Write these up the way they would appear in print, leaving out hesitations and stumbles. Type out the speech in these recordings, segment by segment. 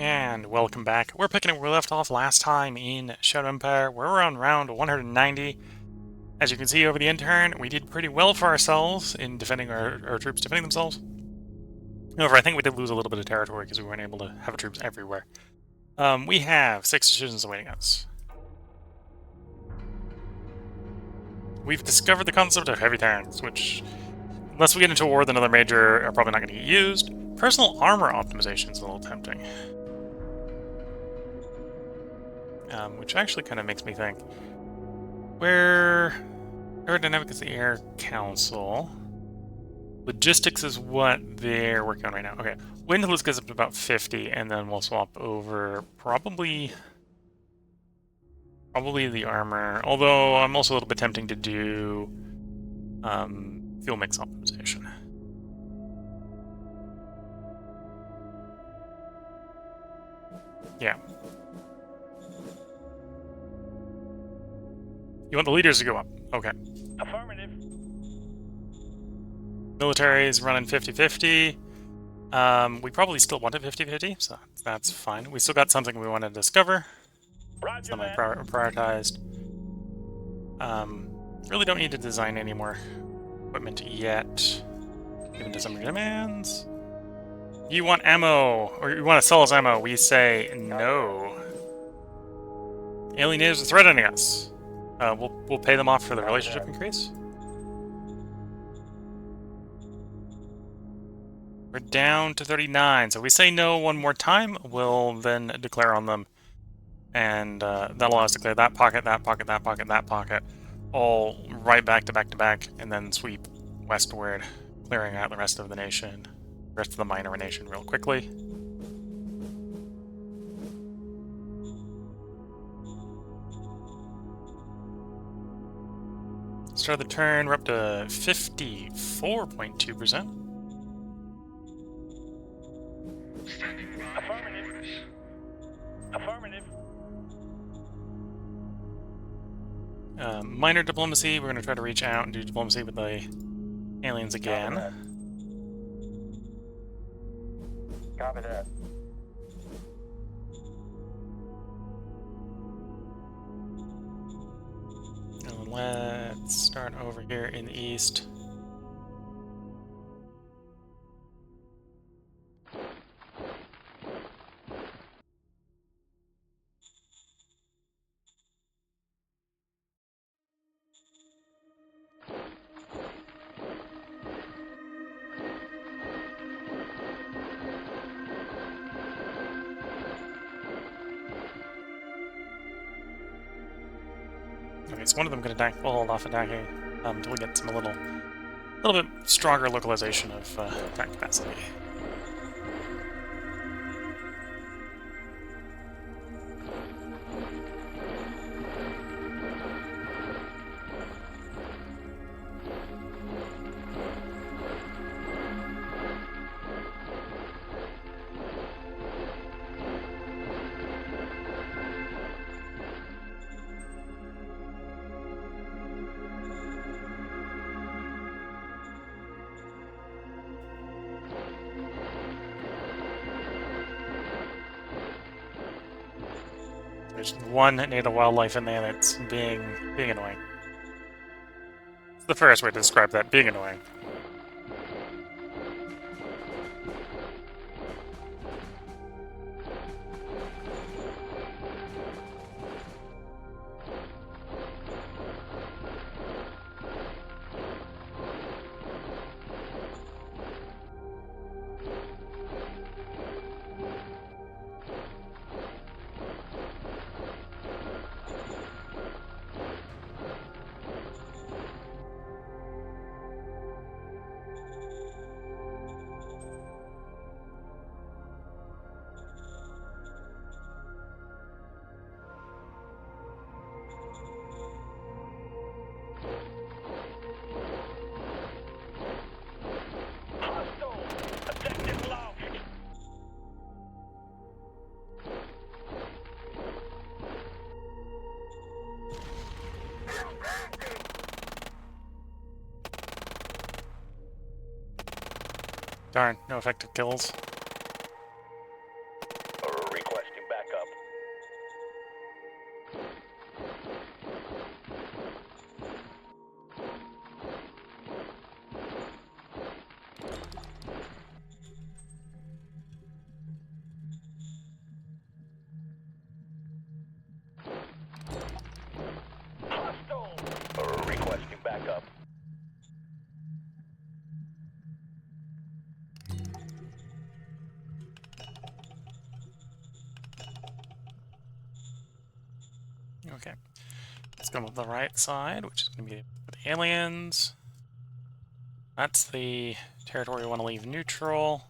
And welcome back. We're picking up where we left off last time in Shadow Empire. We're on round 190. As you can see over the intern, we did pretty well for ourselves in defending our troops defending themselves. However, I think we did lose a little bit of territory because we weren't able to have troops everywhere. We have 6 decisions awaiting us. We've discovered the concept of heavy turns, which, unless we get into a war with another major, are probably not going to get used. Personal armor optimization is a little tempting. Which actually kind of makes me think. Where aerodynamic is the Air Council. Logistics is what they're working on right now. Okay, wind let's get up to about 50, and then we'll swap over probably the armor. Although I'm also a little bit tempting to do fuel mix optimization. Yeah. You want the leaders to go up? Okay. Affirmative. Military is running 50-50. We probably still want it 50-50, so that's fine. We still got something we want to discover. Roger Something that. prioritized. Really don't need to design any more equipment yet. Given to some demands. You want ammo, or you want to sell us ammo? We say no. Alien natives are threatening us. We'll pay them off for the relationship increase. We're down to 39, so if we say no one more time, we'll then declare on them. And that'll allow us to clear that pocket, that pocket, that pocket, that pocket, all right back to back, and then sweep westward, clearing out the rest of the nation, the rest of the minor nation real quickly. Start of the turn, we're up to 54.2%. Affirmative. Affirmative. Minor diplomacy, we're going to try to reach out and do diplomacy with the aliens again. Copy that. And let's start over here in the east. Okay, so one of them could attack. We'll hold off attacking until we get some a little bit stronger localization of attack capacity. There's one native wildlife in there that's being annoying. It's the first way to describe that, being annoying. Hostile. Objective lost. Darn, no effective kills. Okay. Let's go to the right side, which is going to be the aliens. That's the territory we want to leave neutral.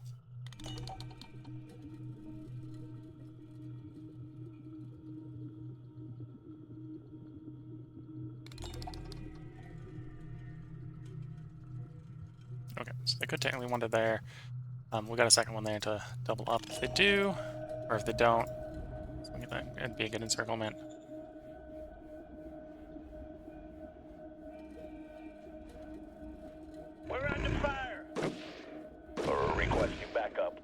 Okay, so they could technically want it there. We got a second one there to double up if they do, or if they don't. So it'd be a good encirclement. We're under fire. Requesting backup.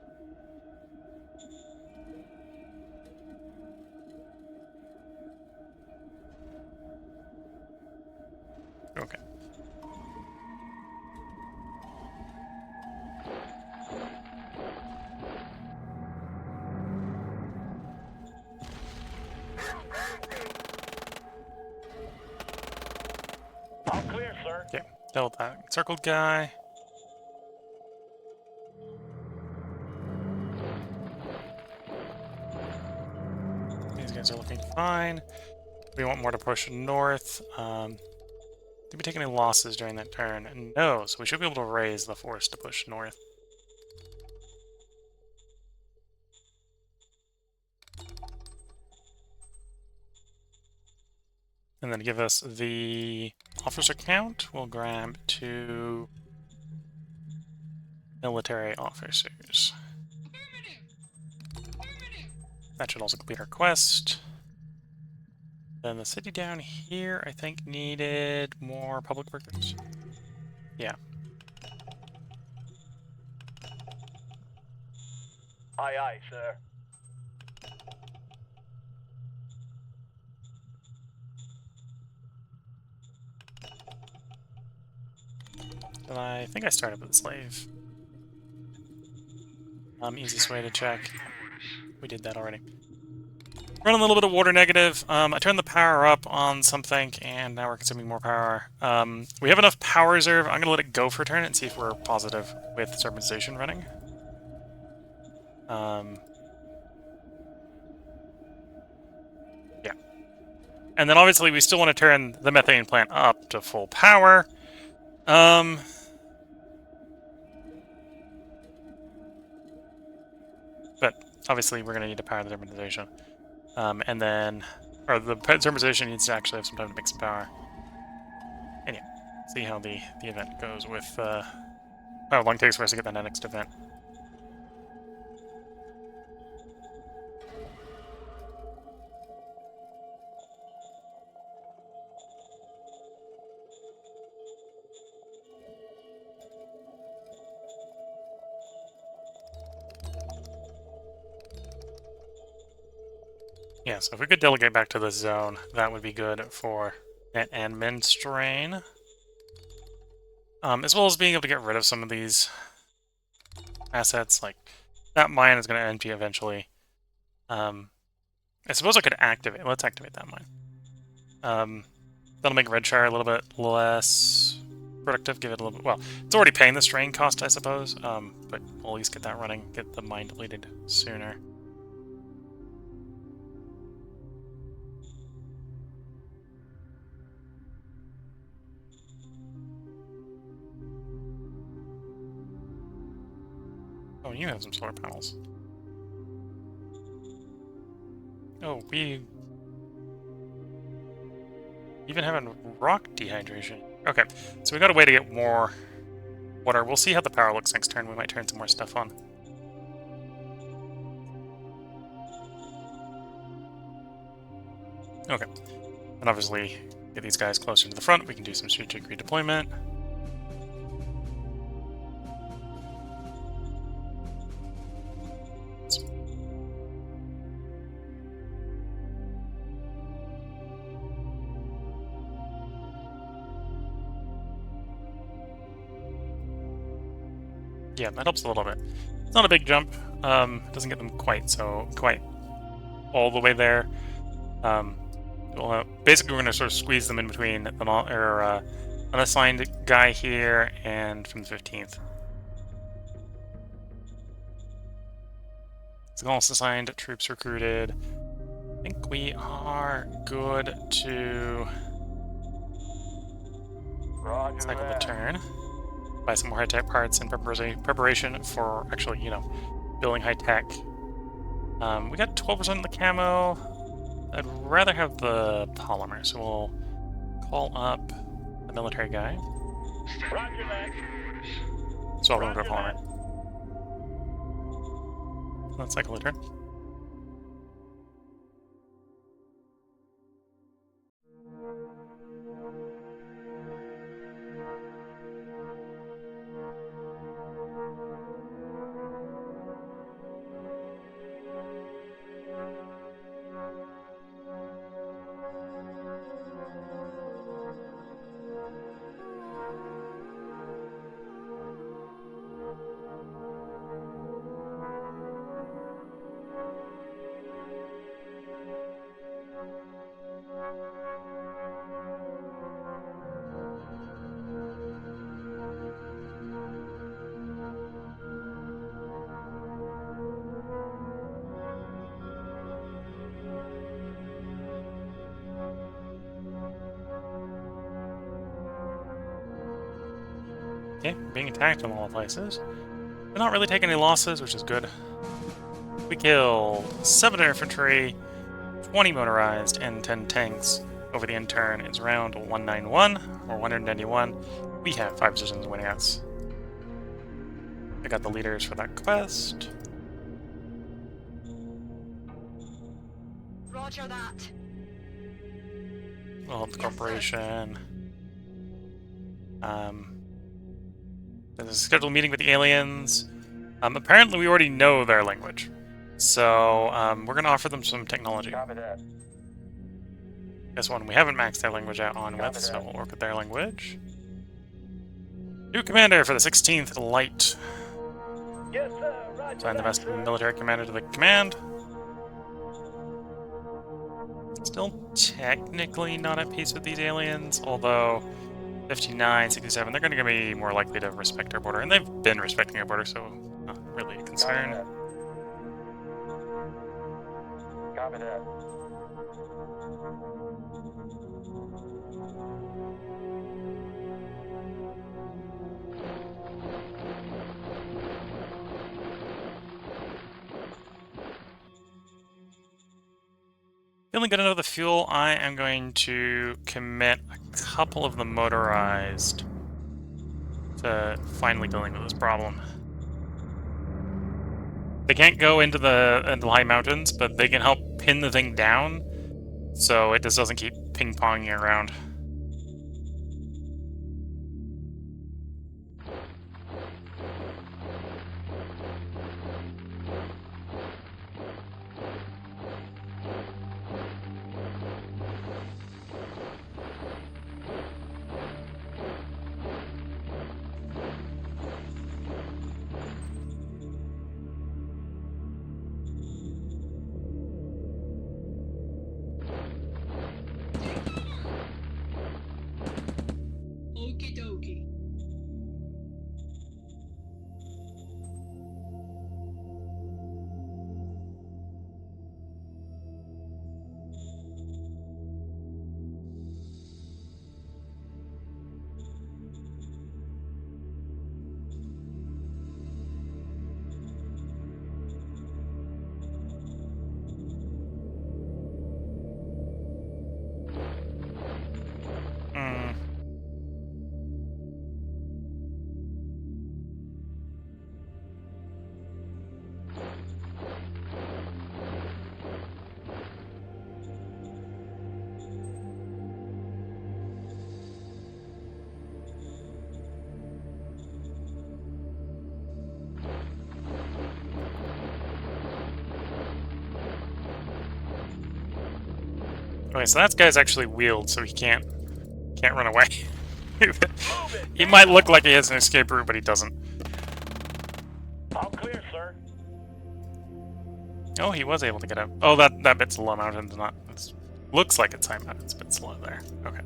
Okay. All clear, sir. Okay, dealt with that encircled guy. These guys are looking fine. We want more to push north. Did we take any losses during that turn? No, so we should be able to raise the force to push north. And then give us the officer count. We'll grab 2 military officers. That should also complete our quest. Then the city down here, I think, needed more public workers. Yeah. Aye, aye, sir. And I think I started with a slave. Easiest way to check. We did that already. Running a little bit of water negative. I turned the power up on something, and now we're consuming more power. We have enough power reserve. I'm going to let it go for a turn and see if we're positive with serpentization running. Yeah. And then obviously we still want to turn the methane plant up to full power. But obviously we're going to need to power the serpentization. And then, or the serpentization needs to actually have some time to make some power. And yeah, see how the event goes with, how long it takes for us to get that next event. Yeah, so if we could delegate back to the zone, that would be good for net and min strain. As well as being able to get rid of some of these assets, like that mine is going to NP eventually. I suppose I could activate. Let's activate that mine. That'll make Redshire a little bit less productive. Give it a little bit. Well, it's already paying the strain cost, I suppose. But we'll at least get that running. Get the mine deleted sooner. Oh, you have some solar panels. Oh, we even have a rock dehydration. Okay, so we got a way to get more water. We'll see how the power looks next turn. We might turn some more stuff on. Okay, and obviously get these guys closer to the front. We can do some strategic redeployment. Yeah, that helps a little bit. It's not a big jump. It doesn't get them quite all the way there. Basically, we're going to sort of squeeze them in between the unassigned guy here and from the 15th. So almost assigned, troops recruited, think we are good to Roger cycle the that. turn. Buy some more high-tech parts in preparation for actually, building high-tech. We got 12% of the camo. I'd rather have the polymer, so we'll call up the military guy. Roger that. So I'll go Roger polymer. that. Let's cycle the turn. Okay, being attacked in all places. We're not really taking any losses, which is good. We killed 7 infantry, 20 motorized, and 10 tanks over the end turn. It's round 191, or 191. We have 5 positions winning us. I got the leaders for that quest. Roger that. We'll help the corporation. There's a scheduled meeting with the aliens. Apparently we already know their language. So, we're going to offer them some technology. Copy that. This one we haven't maxed their language out on with, so we'll work with their language. New commander for the 16th Light. Yes, sir. Roger Assign the that, best sir. military commander to the command. Still technically not at peace with these aliens, although 59, 67, they're going to be more likely to respect our border, and they've been respecting our border, so not really a concern. Copy that. Feeling good enough with the fuel, I am going to commit a couple of the motorized to finally dealing with this problem. They can't go into the high mountains, but they can help pin the thing down, so it just doesn't keep ping-ponging around. Okie dokie. Okay, so that guy's actually wheeled, so he can't run away. He might look like he has an escape route, but he doesn't. All clear, sir. Oh, he was able to get out. Oh, that bit's low mountains, not. Looks like it's high mountains, but it's low there. Okay.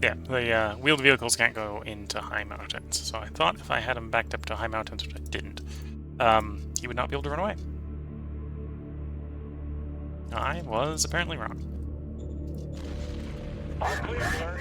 Yeah, the wheeled vehicles can't go into high mountains. So I thought if I had him backed up to high mountains, which I didn't, he would not be able to run away. I was apparently wrong. All clear, sir.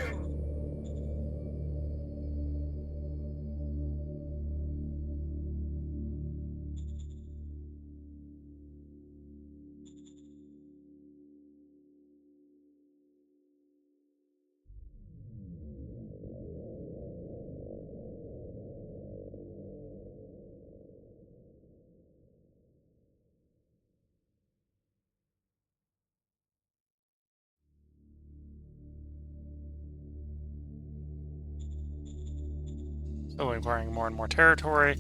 Still acquiring more and more territory.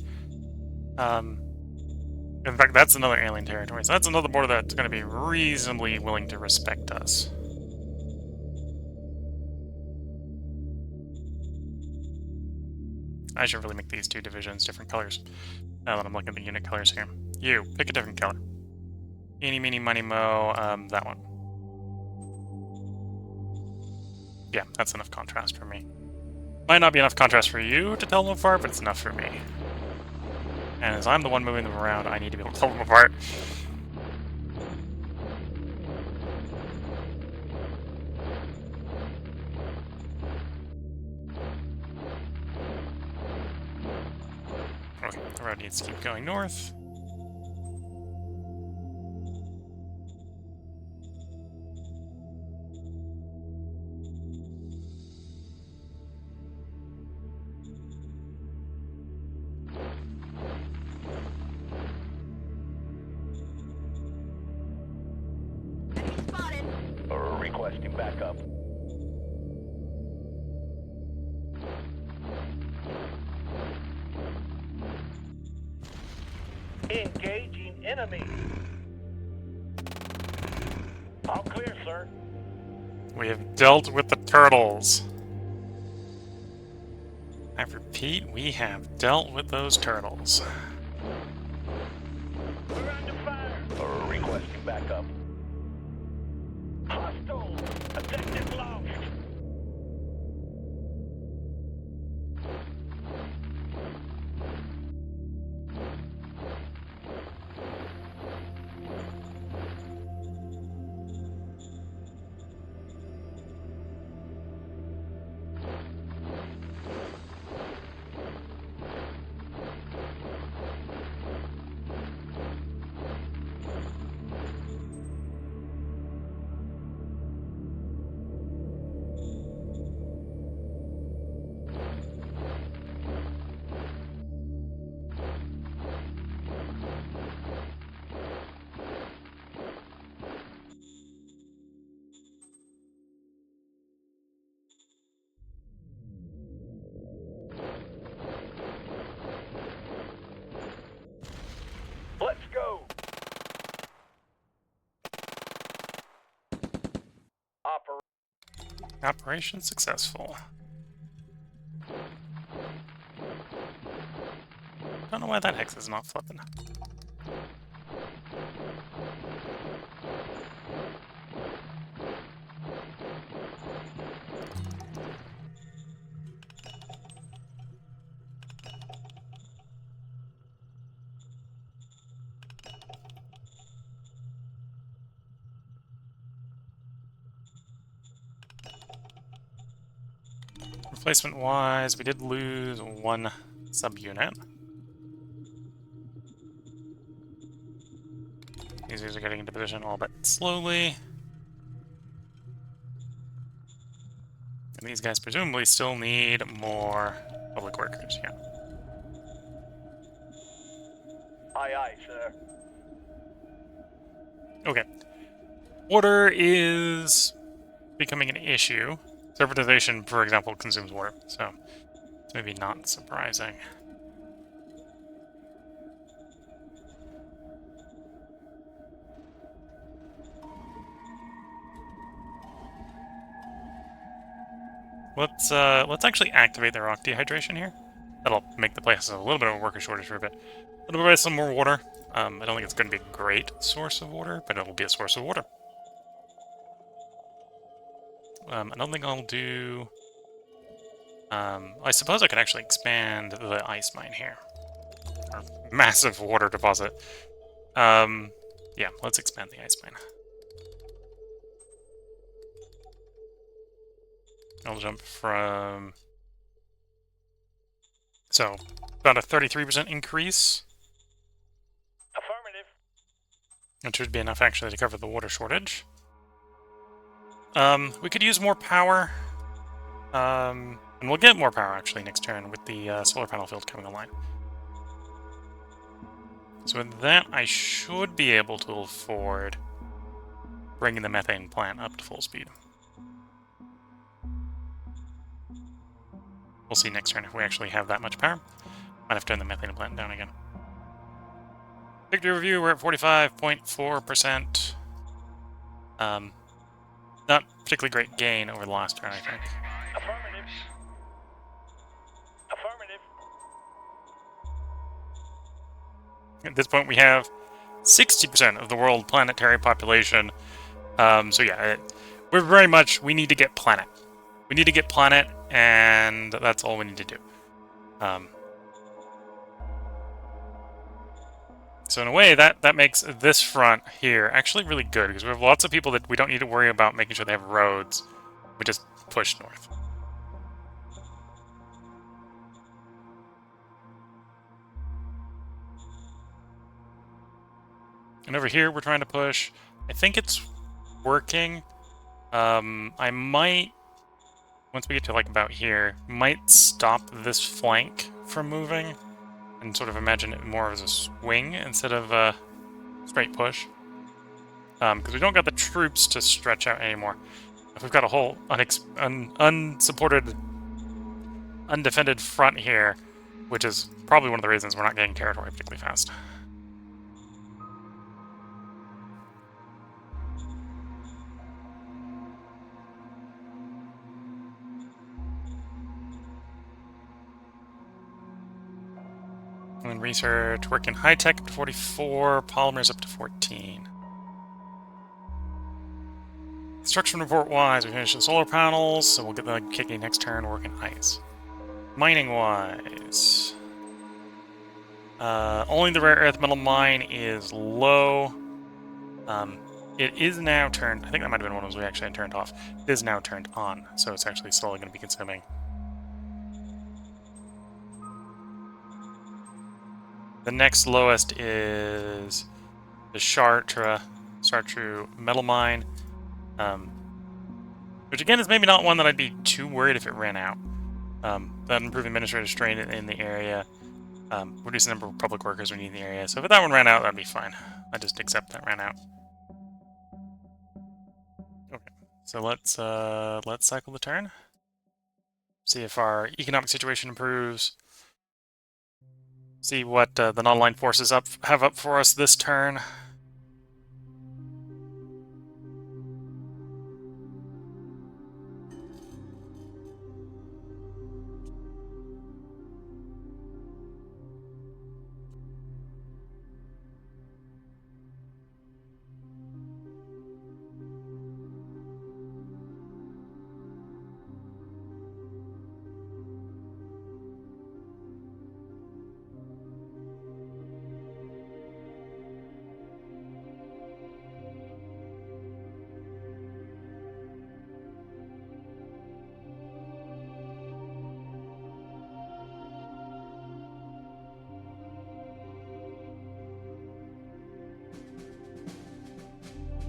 In fact, that's another alien territory, so that's another border that's going to be reasonably willing to respect us. I should really make these two divisions different colors. Now that I'm looking at the unit colors here. You, pick a different color. Eeny, meeny, miny, mo, that one. Yeah, that's enough contrast for me. Might not be enough contrast for you to tell them apart, but it's enough for me. And as I'm the one moving them around, I need to be able to tell them apart. Okay, the road needs to keep going north. Requesting backup. Engaging enemy. All clear, sir. We have dealt with the turtles. I repeat, we have dealt with those turtles. We're under fire. Requesting backup. Hostile. Objective lost. Let's go. Operation successful. Don't know why that hex is not flipping. Replacement-wise, we did lose one subunit. These guys are getting into position a little bit slowly. And these guys presumably still need more public workers, yeah. Aye, aye, sir. Okay. Water is becoming an issue. Servitization, for example, consumes water, so it's maybe not surprising. Let's actually activate the rock dehydration here. That'll make the place a little bit of a worker shortage for a bit. It'll provide some more water. I don't think it's going to be a great source of water, but it'll be a source of water. I don't think I'll do... I suppose I could actually expand the ice mine here. Or massive water deposit. Yeah, let's expand the ice mine. I'll jump from... So, about a 33% increase. Affirmative. Which should be enough, actually, to cover the water shortage. We could use more power. And we'll get more power, actually, next turn with the solar panel field coming online. So with that, I should be able to afford bringing the methane plant up to full speed. We'll see next turn if we actually have that much power. Might have to turn the methane plant down again. Victory review, we're at 45.4%. Not particularly great gain over the last turn, I think. Affirmative. Affirmative. At this point, we have 60% of the world planetary population. So yeah, we're very much, we need to get planet. We need to get planet, and that's all we need to do. So in a way, that makes this front here actually really good, because we have lots of people that we don't need to worry about making sure they have roads. We just push north. And over here, we're trying to push. I think it's working. I might, once we get to like about here, might stop this flank from moving and sort of imagine it more as a swing instead of a straight push. Because we don't got the troops to stretch out anymore. If we've got a whole unsupported, undefended front here, which is probably one of the reasons we're not getting territory particularly fast. And research, work in high-tech up to 44, polymers up to 14. Construction report-wise, we finished the solar panels, so we'll get the kicking next turn, work in ice. Mining-wise... only the rare earth metal mine is low. It is now turned... I think that might have been one of those we actually had turned off. It is now turned on, so it's actually slowly going to be consuming. The next lowest is the Chartres metal mine, which again is maybe not one that I'd be too worried if it ran out. That improve administrative strain in the area, reduce the number of public workers we need in the area. So if that one ran out, that'd be fine. I just accept that ran out. Okay, so let's cycle the turn. See if our economic situation improves. See what the non-aligned forces have up for us this turn.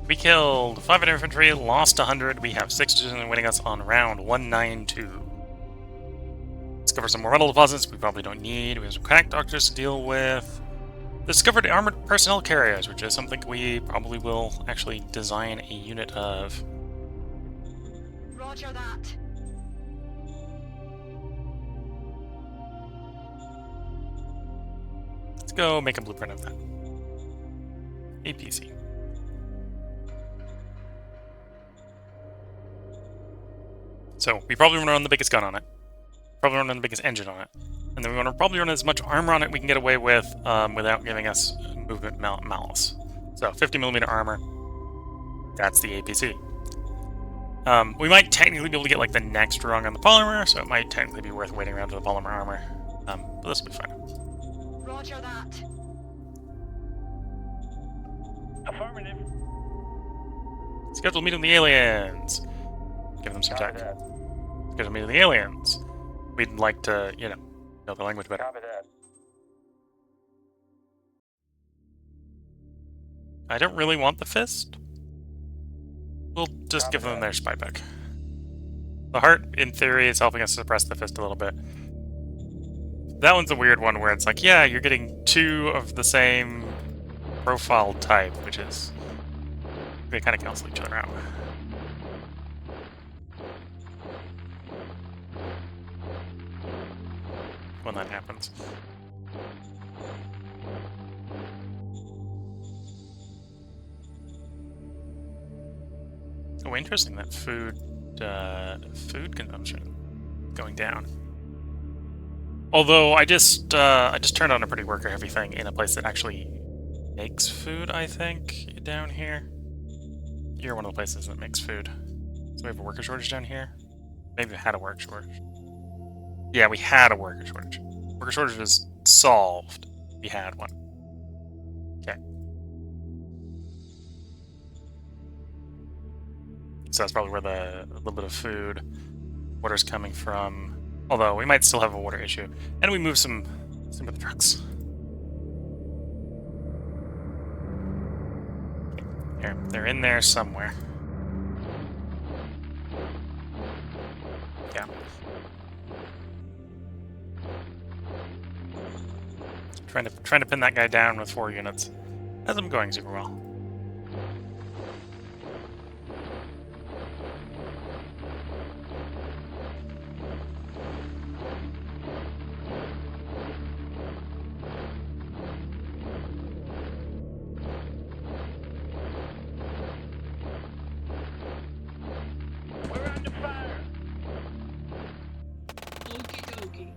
We killed 500 infantry, lost 100. We have 6 winning us on round 192. Discover some more metal deposits we probably don't need. We have some crack doctors to deal with. Discovered armored personnel carriers, which is something we probably will actually design a unit of. Roger that. Let's go make a blueprint of that. APC. So, we probably want to run the biggest gun on it. Probably want to run the biggest engine on it. And then we want to probably run as much armor on it we can get away with without giving us movement malice. So, 50mm armor. That's the APC. We might technically be able to get like the next rung on the polymer, so it might technically be worth waiting around to the polymer armor. But this will be fine. Roger that. Affirmative. Scheduled meeting with the aliens. Give them some tech. Because I'm meeting the aliens. We'd like to, know the language better. Copy that. I don't really want the fist. We'll just Copy give them that. their spy book. The heart, in theory, is helping us suppress the fist a little bit. That one's a weird one where it's like, yeah, you're getting 2 of the same profile type, which is... they kind of cancel each other out. When that happens. Oh, interesting, that food consumption going down. Although I just turned on a pretty worker heavy thing in a place that actually makes food, I think, down here. You're one of the places that makes food. So we have a worker shortage down here? Maybe we had a worker shortage. Yeah, we had a worker shortage. Worker shortage was solved. We had one. Okay. So that's probably where the little bit of food water's coming from. Although we might still have a water issue. And we moved some of the trucks. Here, they're in there somewhere. Yeah. Trying to pin that guy down with 4 units. Hasn't been going super well. We're under fire. Okie dokie.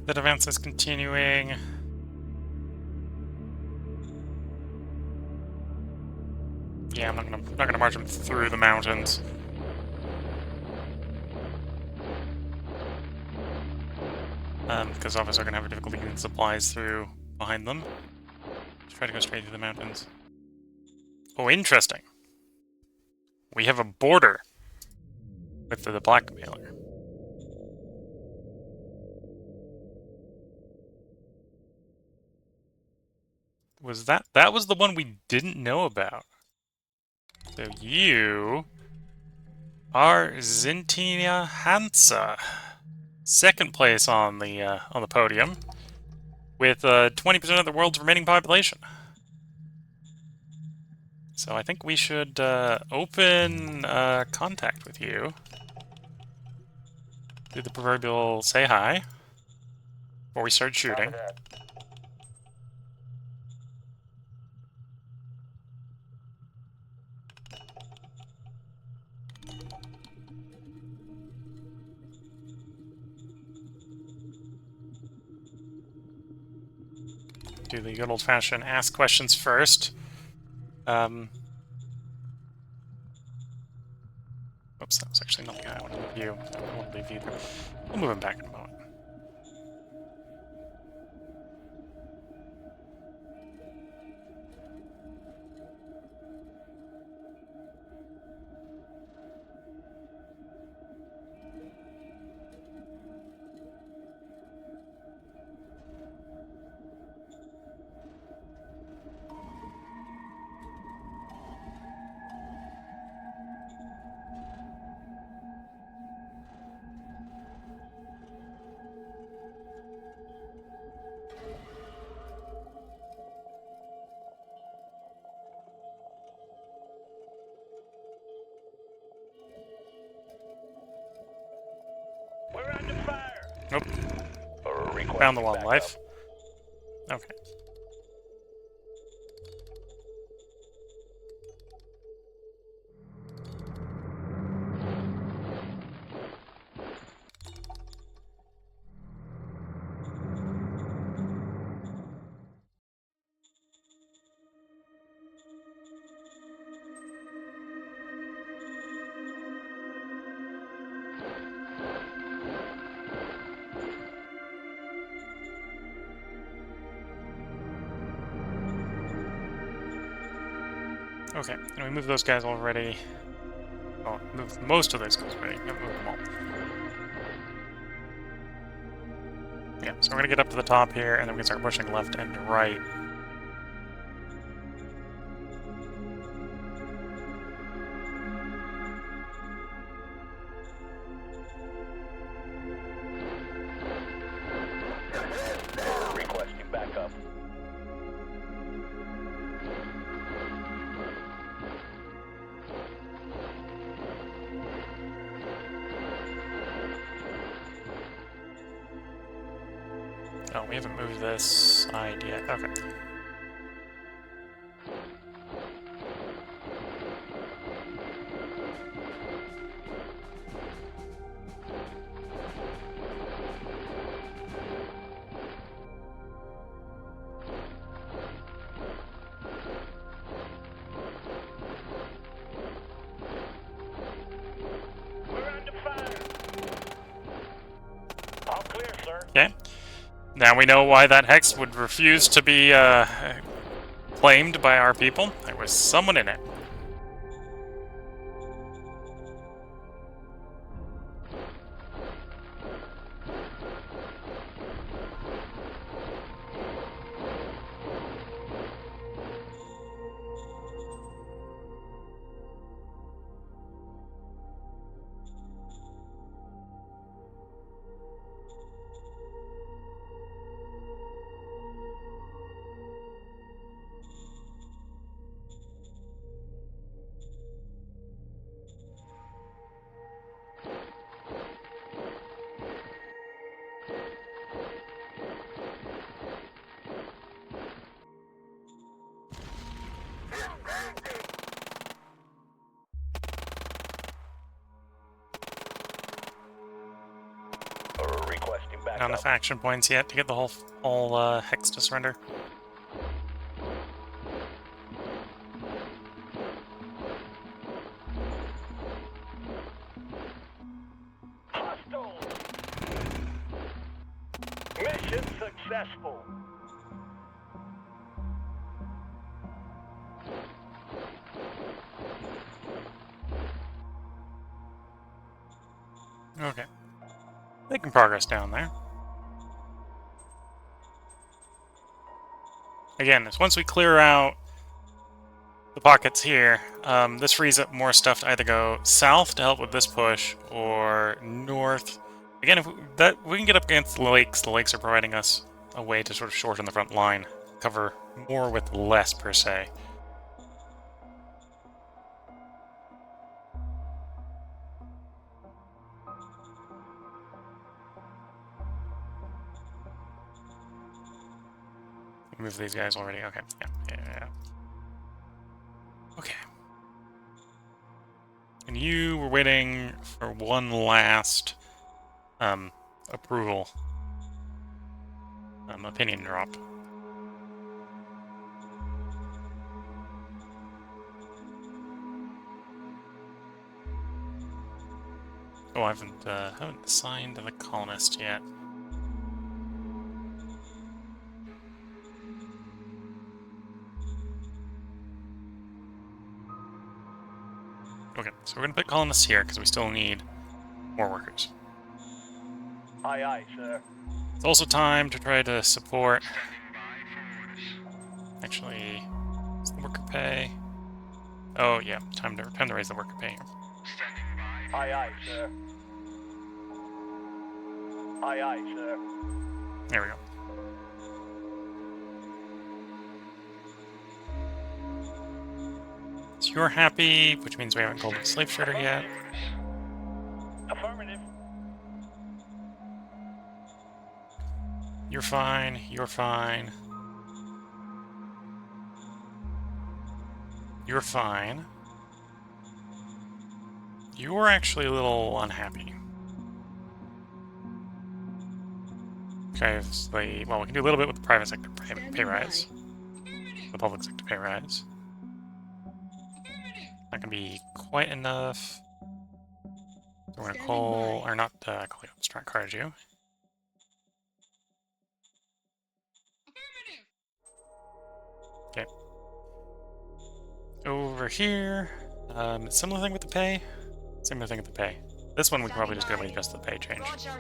The advance is continuing. Yeah, I'm not gonna march them through the mountains. Because obviously they're gonna have a difficulty getting supplies through behind them. Let's try to go straight through the mountains. Oh, interesting. We have a border with the blackmailer. Was that was the one we didn't know about? So you are Zintia Hansa, second place on the podium, with 20% of the world's remaining population. So I think we should open contact with you. Do the proverbial say hi before we start shooting. Copy that. Do the good old-fashioned ask questions first. Oops, that was actually not the guy I wanted to view. I don't want to leave either. We'll move him back in a moment. We're under fire. Nope. Requesting Found the backup. wildlife. Okay. Okay, and we moved those guys already. Oh, moved most of those guys already. Not moved them all. Yeah, so we're gonna get up to the top here, and then we can start pushing left and right. Requesting backup. Oh, we haven't moved this side yet. Okay. We're under fire. All clear, sir. Okay. Now we know why that hex would refuse to be claimed by our people. There was someone in it. Requesting Not backup. enough action points yet to get the whole hex to surrender. Hostile. Mission successful. Okay. Making progress down there. Again, once we clear out the pockets here, this frees up more stuff to either go south to help with this push, or north. Again, if we can get up against the lakes are providing us a way to sort of shorten the front line, cover more with less per se. Move these guys already. Okay, yeah. Okay. And you were waiting for one last approval. Opinion drop. Oh, I haven't assigned the colonist yet. Okay, so we're gonna put colonists here because we still need more workers. Aye, aye, sir. It's also time to try to support. Actually, is the worker pay? Oh yeah, time to raise the worker pay here. Aye, aye, sir. Aye, aye, sir. There we go. So you're happy, which means we haven't called a slave trader yet. Affirmative. You're fine. You're fine. You're fine. You're actually a little unhappy. Okay, well, we can do a little bit with the private sector pay rise. The public sector pay rise. Not gonna be quite enough. So we're gonna call, or not call you, let's try and encourage you. Okay. over here. Similar thing with the pay. Similar thing with the pay. This one we can probably just go and adjust the pay change. Roger.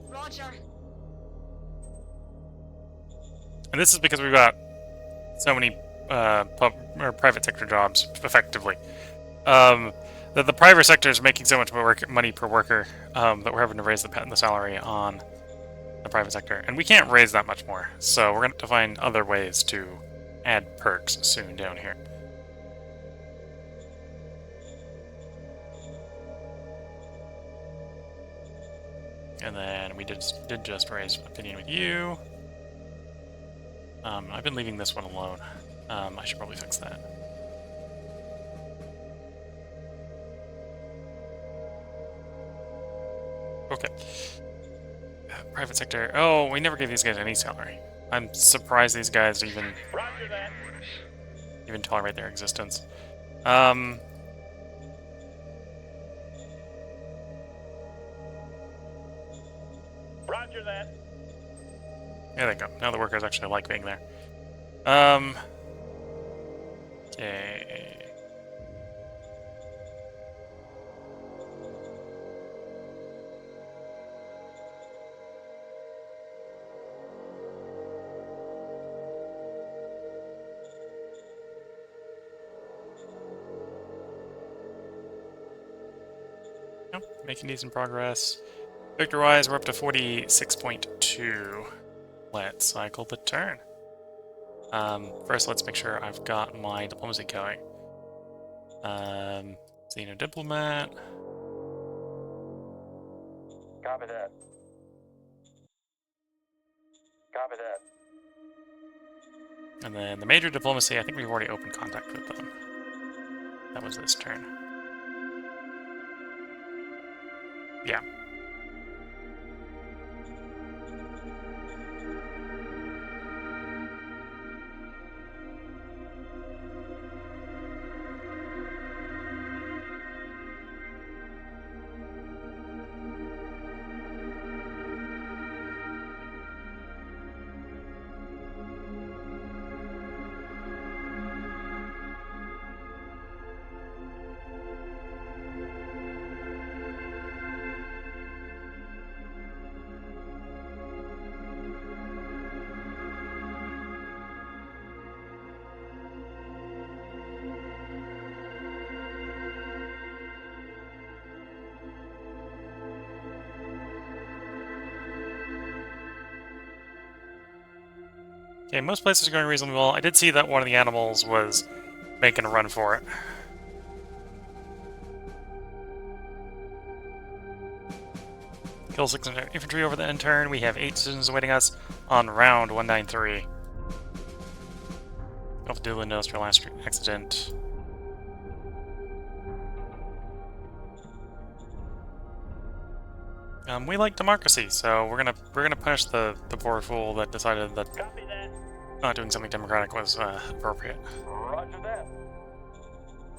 Roger. And this is because we've got so many private sector jobs, effectively. That the private sector is making so much more money per worker that we're having to raise the salary on the private sector. And we can't raise that much more, so we're going to have to find other ways to add perks soon down here. And then we did just raise opinion with you. I've been leaving this one alone. I should probably fix that. Okay. Private sector. Oh, we never gave these guys any salary. I'm surprised these guys even tolerate their existence. Roger that. There they go. Now the workers actually like being there. Okay. Nope, making decent progress. Victor-wise, we're up to 46.2. Let's cycle the turn. First, let's make sure I've got my diplomacy going. Xeno diplomat. Copy that. Copy that. And then the major diplomacy, I think we've already opened contact with them. That was this turn. Yeah. Okay, most places are going reasonably well. I did see that one of the animals was making a run for it. Kill 600 infantry over the end turn. We have 8 decisions awaiting us on round 193. Of dual industrial accident. We like democracy, so we're gonna punish the poor fool that decided that Copy that. not doing something democratic was appropriate. Roger that.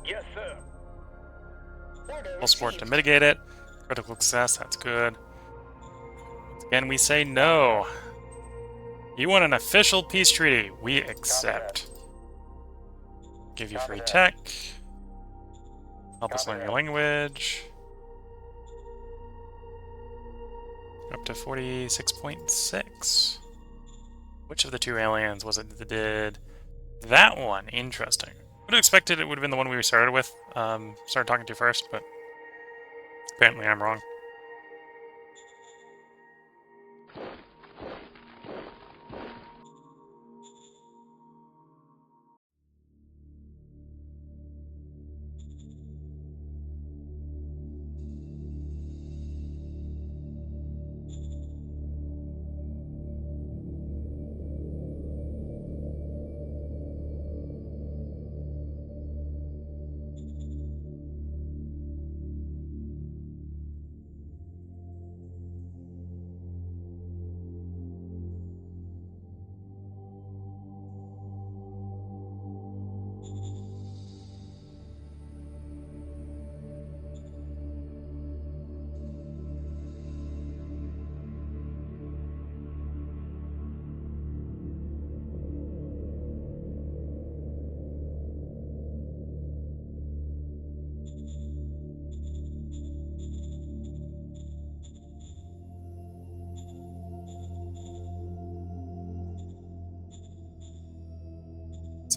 Yes, sir. Full support to mitigate it. Critical success, that's good. Again, we say no. You want an official peace treaty? We accept. Give you free tech. Help us learn your language. Up to 46.6. Which of the two aliens was it that did that one? Interesting. Would have expected it would have been the one we started with, started talking to first, but apparently I'm wrong.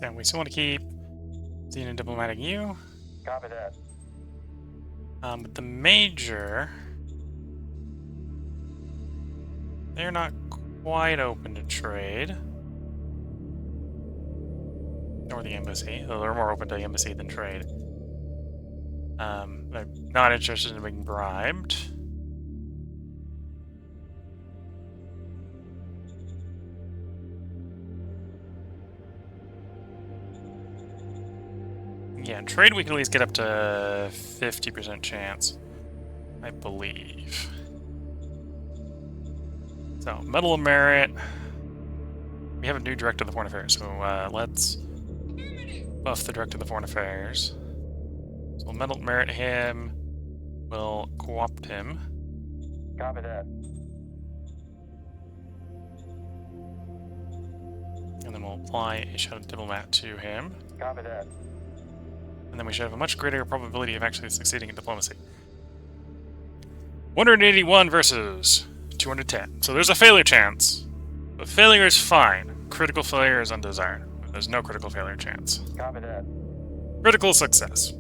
So we still want to keep Xenon diplomatic you. Copy that. But the major, they're not quite open to trade. Nor the embassy, though they're more open to the embassy than trade. They're not interested in being bribed. Yeah, trade we can at least get up to 50% chance, I believe. So, Medal of Merit. We have a new Director of the Foreign Affairs, so let's buff the Director of the Foreign Affairs. So we'll Medal of Merit him. We'll co-opt him. Copy that. And then we'll apply a Shadow Diplomat to him. Copy that. And then we should have a much greater probability of actually succeeding in diplomacy. 181 versus 210. So there's a failure chance. But failure is fine. Critical failure is undesired. There's no critical failure chance. Copy that. Critical success.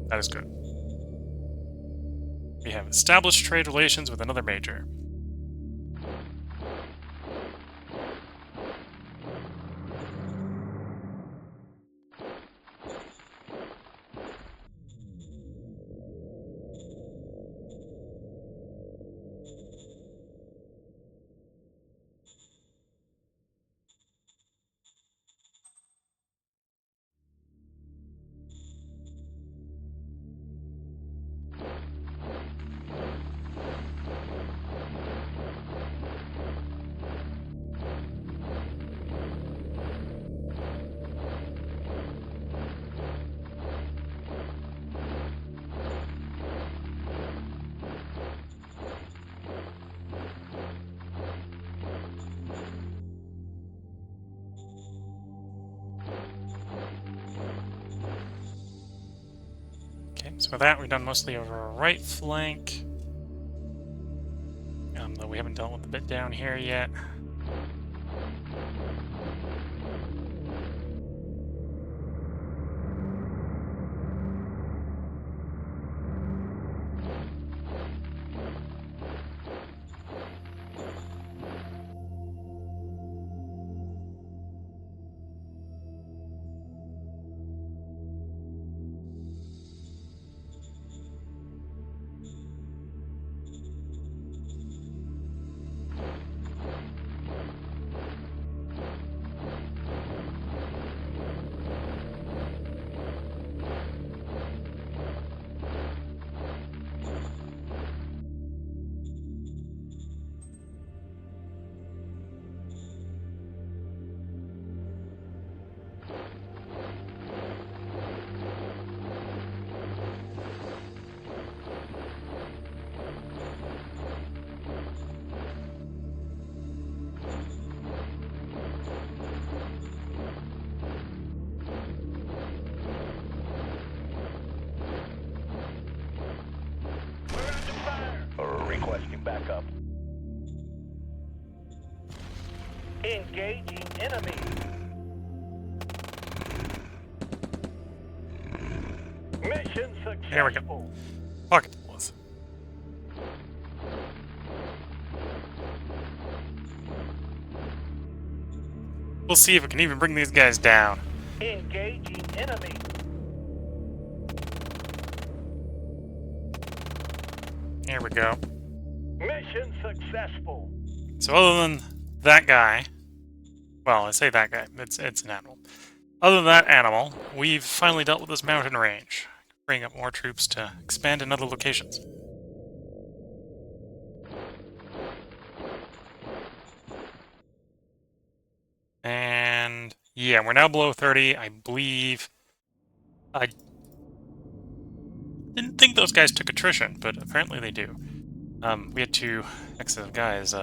That is good. We have established trade relations with another major. So with that, we've done mostly over our right flank. Though we haven't dealt with the bit down here yet. Requesting backup. Engaging enemy. Mission successful. There we go. Pocket diplomacy. We'll see if we can even bring these guys down. Engaging enemy. Here we go. Mission successful. So other than that guy, well, I say that guy, it's an animal. Other than that animal, we've finally dealt with this mountain range, bringing up more troops to expand in other locations. And yeah, we're now below 30, I believe. I didn't think those guys took attrition, but apparently they do. We had two excellent guys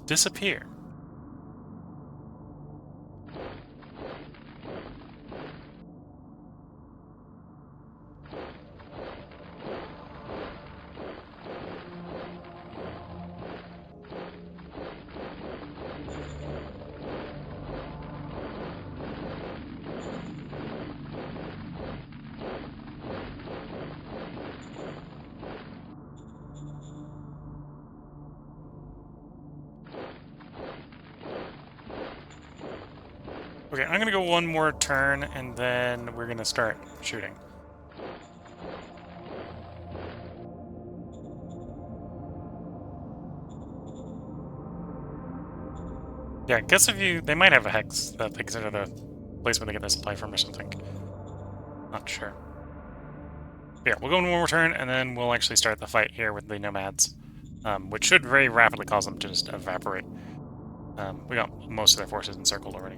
disappear. Okay, I'm gonna go one more turn, and then we're gonna start shooting. Yeah, I guess they might have a hex that they consider the place where they get their supply from or something. Not sure. Yeah, we'll go one more turn, and then we'll actually start the fight here with the nomads, which should very rapidly cause them to just evaporate. We got most of their forces encircled already.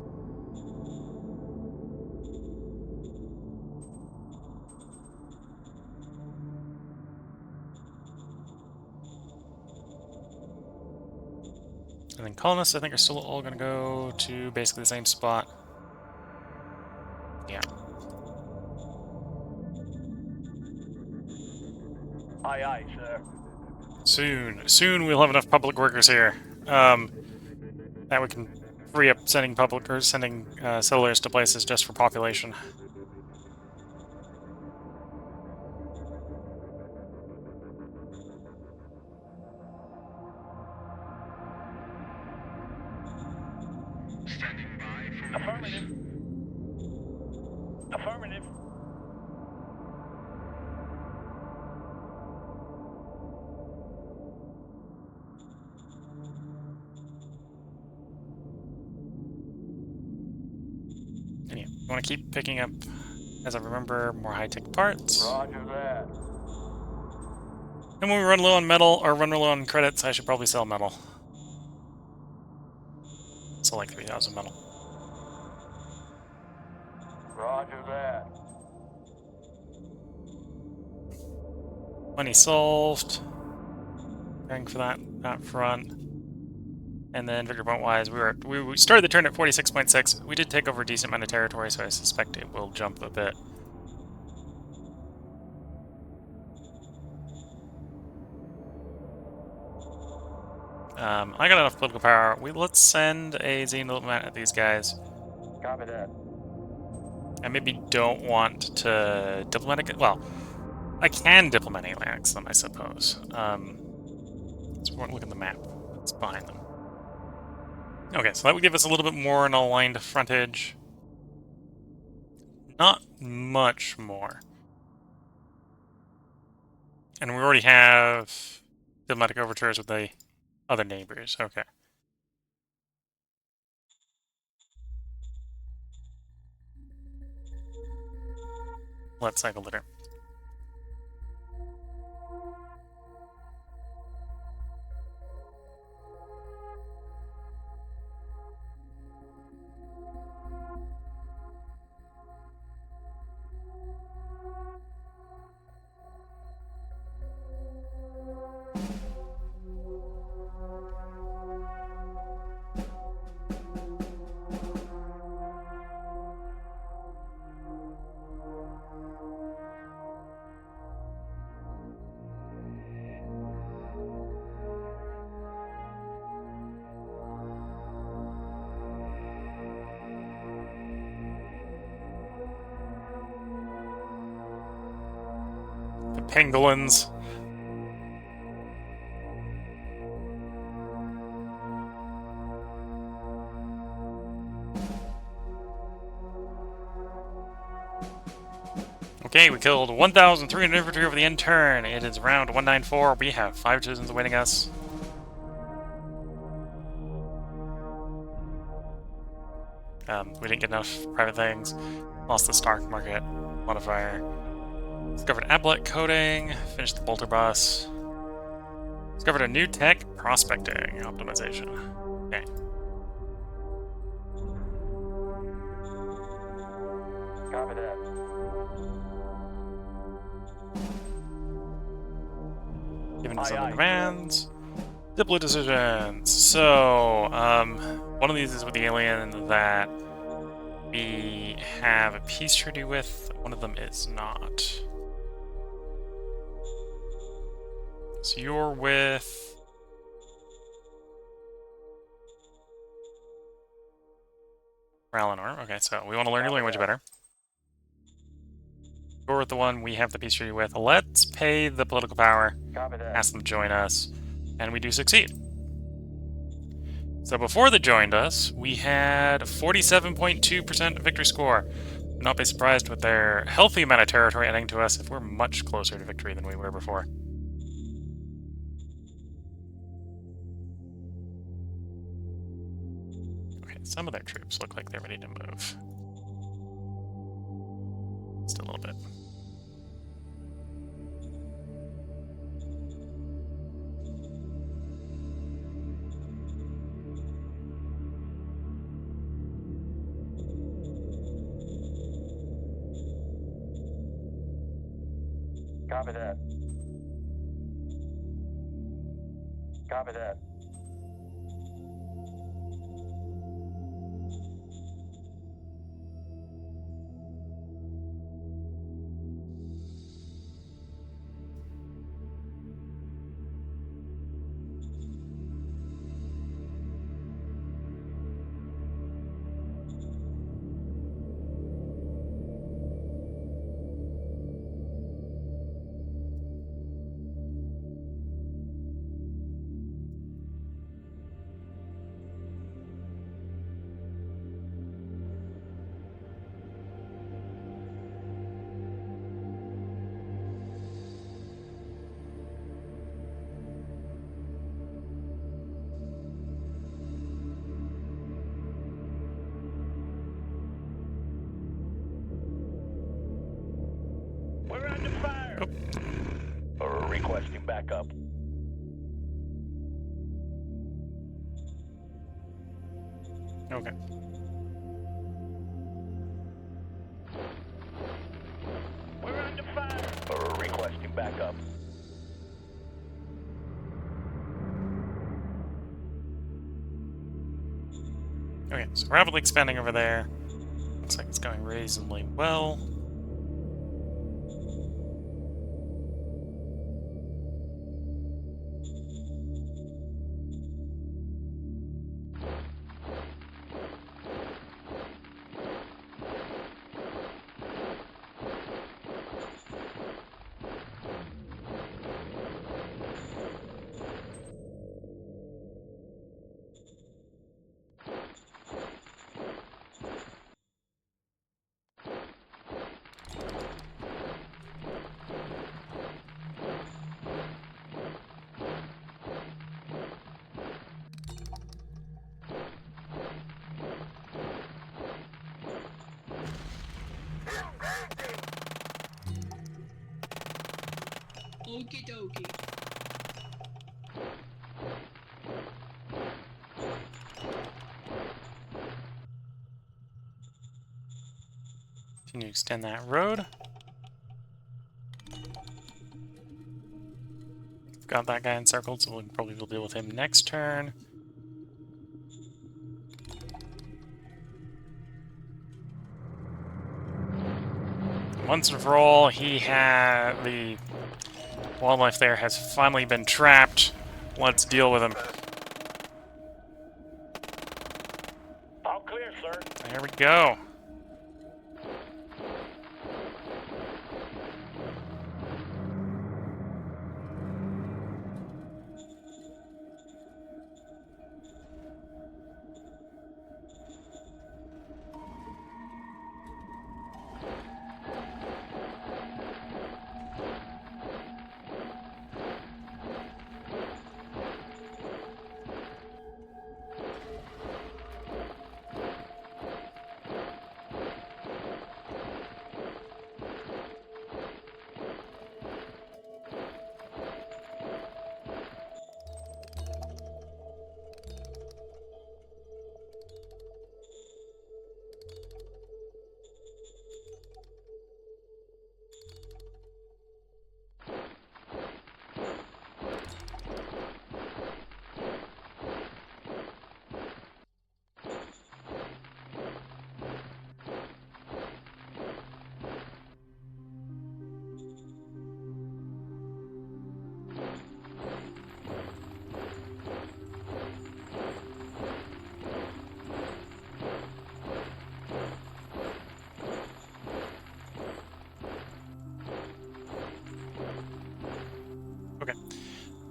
And then colonists, I think, are still all going to go to basically the same spot. Yeah. Aye, aye, sir. Soon we'll have enough public workers here that we can free up sending settlers to places just for population. Standing by for Affirmative. Affirmative. And yeah, I want to keep picking up, as I remember, more high-tech parts. Roger that. And when we run low on metal, or run low on credits, I should probably sell metal. So like 3,000 metal. Roger that. Money solved. Going for that front. And then victory point wise, we started the turn at 46.6. We did take over a decent amount of territory, so I suspect it will jump a bit. I got enough political power. Let's send a Xeno diplomat at these guys. Copy that. I maybe don't want to diplomatic. Well, I can diplomatic annex them, I suppose. Let's look at the map. It's behind them. Okay, so that would give us a little bit more in aligned frontage. Not much more. And we already have diplomatic overtures with the other neighbors. Okay. Let's cycle the turn. The pangolins. Okay, we killed 1,300 infantry over the end turn. It is round 194. We have 5 citizens awaiting us. We didn't get enough private things. Lost the stock market modifier. Discovered Ablet coding. Finished the bolter bus. Discovered a new tech, prospecting optimization. Okay. Copy that. Given to Aye, some aye. demands. Diplo decisions. So, one of these is with the alien that we have a peace treaty with. One of them is not. So you're with... Ralinor. Okay, so we want to learn your language better. You're with the one we have the peace treaty with. Let's pay the political power. Copy that. Ask them to join us. And we do succeed. So before they joined us, we had 47.2% victory score. Would not be surprised with their healthy amount of territory adding to us if we're much closer to victory than we were before. Okay, some of their troops look like they're ready to move. Just a little bit. Copy that. Copy that. We're under fire. Requesting backup. Okay. We're under fire. Requesting backup. Okay, so rapidly expanding over there. Looks like it's going reasonably well. Okie dokie. Continue to extend that road. We've got that guy encircled, so we'll probably deal with him next turn. Once and for all, the wildlife there has finally been trapped. Let's deal with him. All clear, sir. There we go.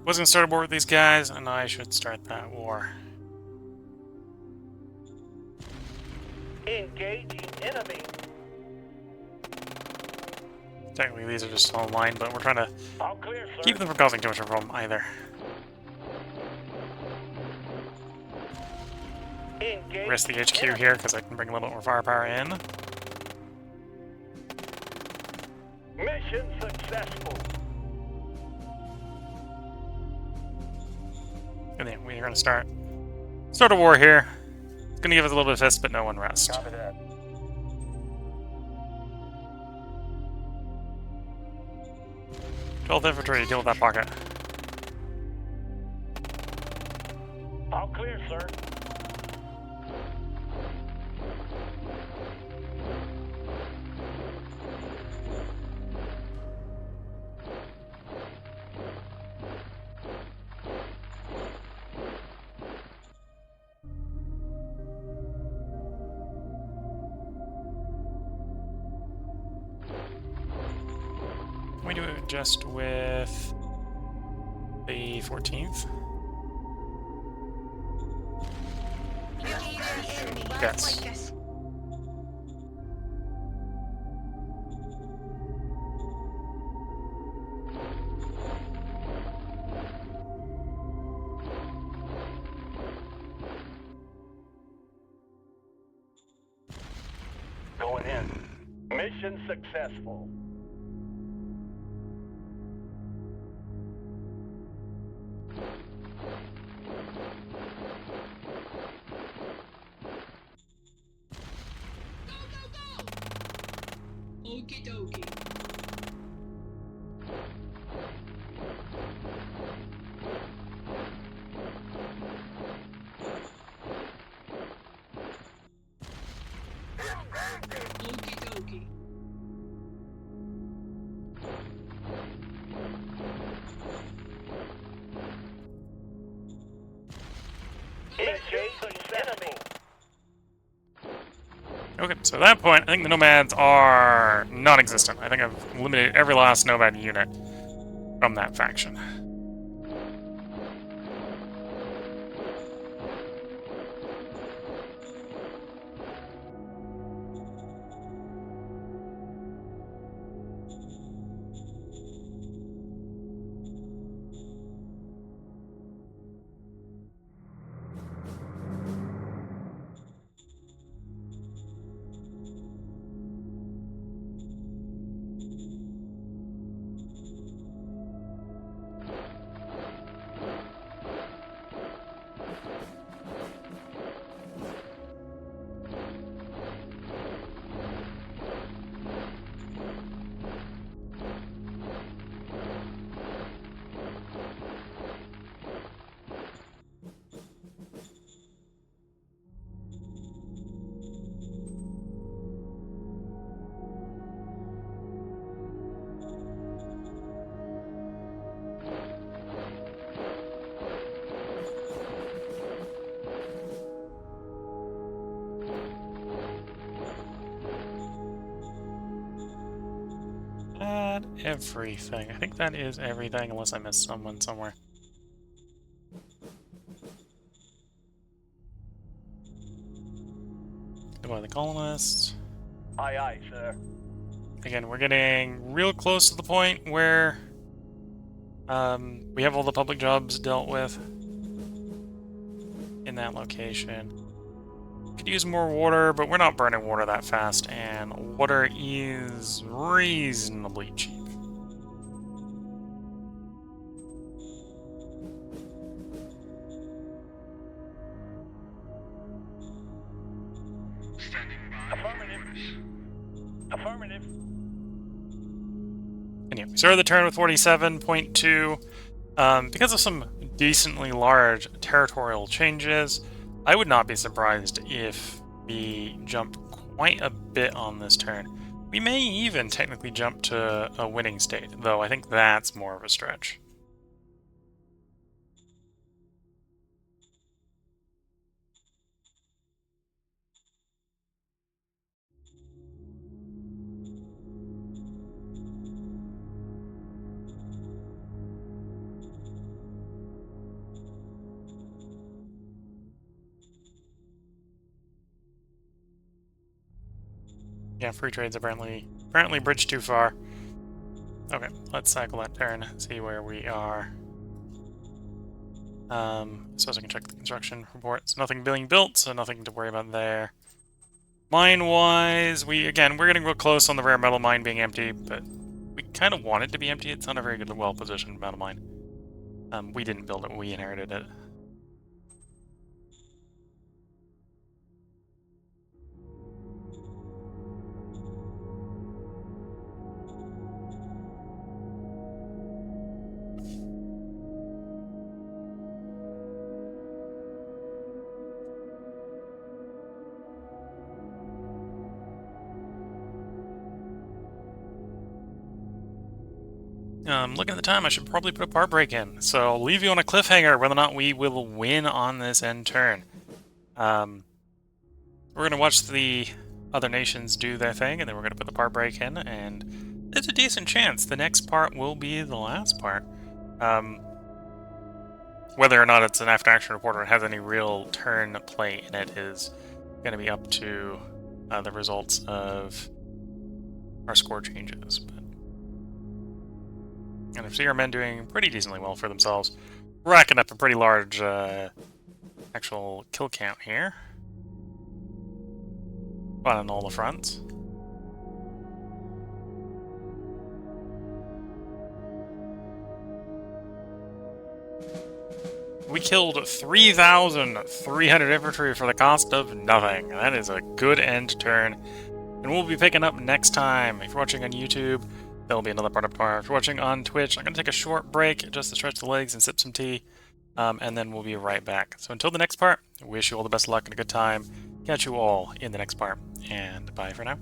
Was gonna start a war with these guys, and I should start that war. Engaging enemy. Technically, these are just still online, but we're trying to All clear, sir. keep them from causing too much of a problem either. Engaging Risk the HQ enemy. here because I can bring a little bit more firepower in. Mission successful. And then we're going to start a war here. It's going to give us a little bit of fist, but no one rest. Copy that. Twelfth Infantry, deal with that pocket. All clear, sir. Can we do it just with the 14th? Yes. Going in. Mission successful. Okie dokie. Okie dokie. Engaging enemy. Okay, so at that point, I think the Nomads are non-existent. I think I've eliminated every last Nomad unit from that faction. Everything. I think that is everything, unless I missed someone somewhere. Deploy the colonists. Aye, aye, sir. Again, we're getting real close to the point where we have all the public jobs dealt with in that location. Could use more water, but we're not burning water that fast, and water is reasonably cheap. Affirmative. Affirmative. Anyway, we started the turn with 47.2. Because of some decently large territorial changes, I would not be surprised if we jump quite a bit on this turn. We may even technically jump to a winning state, though I think that's more of a stretch. Yeah, free trade's apparently bridged too far. Okay, let's cycle that turn, see where we are. Suppose I can check the construction reports. Nothing being built, so nothing to worry about there. Mine-wise, we're getting real close on the rare metal mine being empty, but we kind of want it to be empty. It's not a very good, well-positioned metal mine. We didn't build it, we inherited it. Looking at the time, I should probably put a part break in. So I'll leave you on a cliffhanger whether or not we will win on this end turn. We're going to watch the other nations do their thing, and then we're going to put the part break in, and there's a decent chance the next part will be the last part. Whether or not it's an after-action report or it has any real turn play in it is going to be up to the results of our score changes. And I see our men doing pretty decently well for themselves, racking up a pretty large actual kill count here. On all the fronts. We killed 3,300 infantry for the cost of nothing. That is a good end turn. And we'll be picking up next time. If you're watching on YouTube, there'll be another part up tomorrow. If you're watching on Twitch, I'm going to take a short break just to stretch the legs and sip some tea. And then we'll be right back. So until the next part, I wish you all the best of luck and a good time. Catch you all in the next part. And bye for now.